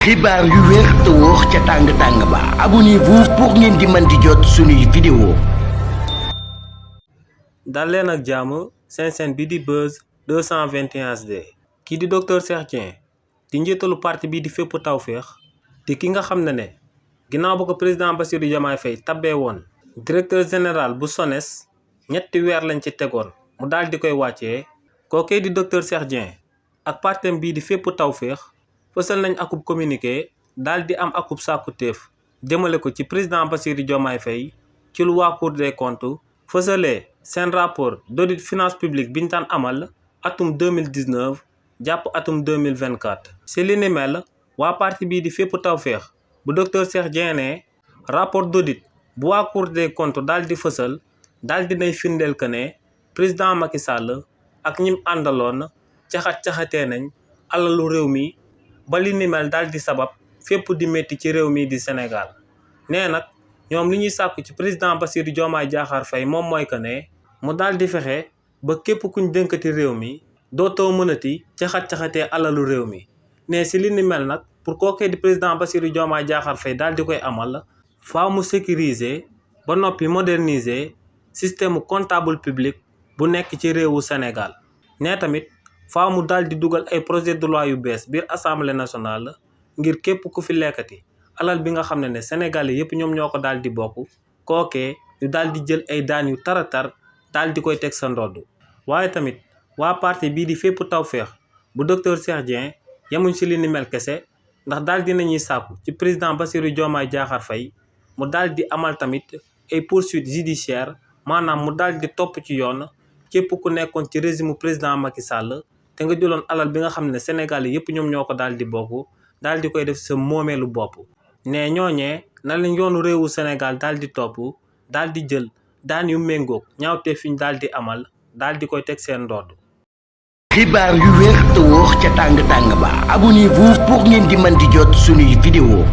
xibaar yu wér te wóor ca tàng ba abonnez-vous pour ngeen di mën di jot suñuy vidéo. dal leen ak jàmm seen chaîne bi di Buzz 221 HD kii di docteur Cheikh Dieng di njiitalu parti bii di fépp tawféex di ki nga xam ne ginnaaw ba ko président Bassirou Diomaye Faye tabbee woon directeur général bu SONES ñetti weer lañ ci tegoon mu daal di koy wàccee kookee di docteur Cheikh Dieng ak partem bii di fépp tawféex fësal nañ akub communiqué daal di am akub sàkku téef jëmale ko ci président Bassirou Diomaye Faye ci lu waa Cour des comptes fësalee seen rapport d'audit finance publique biñ daan amal atum 2019 jàpp atum 2024. si li ni mel waa parti bii di fépp tawféex bu docteur Cheikh Dieng ne rapport d'audit bu waa Cour des comptes daal di fësal daal di nay firndeel que ne président Macky Sall ak ñim àndaloon caxat-caxatee nañ alalu réew mi ba li ni mel daal di sabab fépp di métti ci réew mi di Sénégal. nee nag ñoom li ñuy sàkku ci président Bassirou Diomaye Diakhar Faye moom mooy que ne mu daal di fexe ba képp kuñ dënkati réew mi dootoo mënati caxat-caxatee alalu réew mi. ne si li ni mel nag pour kookee di président Bassirou Diomaye Diakhar Faye daal di koy amal faaw mu sécuriser ba noppi moderniser système comptable public bu nekk ci réewu Sénégal. ne tamit faaw mu daal di dugal ay projet de loi yu bees biir assemblée nationale ngir képp ku fi lekkati alal bi nga xam ne Sénégalais yépp ñoom ñoo ko daal di bokk kookee ñu daal di jël ay daan yu taratar daal di koy teg sa ndodd. waaye tamit waa parti bii di fépp tawféex bu docteur Cheikh Dieng yemuñ si li ni mel kese ndax daal di nañuy sàkku ci président Bassirou Diomaye Diakhar Faye mu daal di amal tamit ay poursuites judiciaires maanaam mu daal di topp ci yoon képp ku nekkoon ci régime président Macky Sall te nga jëloon alal bi nga xam ne Sénégalais yépp ñoom ñoo ko daal di bokk daal di koy def sa moomeelu bopp. ne ñooñee na leen yoonu réewu Sénégal daal di topp daal di jël daan yu méngoog ñaawtee fiñ daal di amal daal di koy teg seen ndodd. xibaar yu wér te wóor ca tàng ba abonnez-vous pour ngeen di mën di jot suñuy vidéo.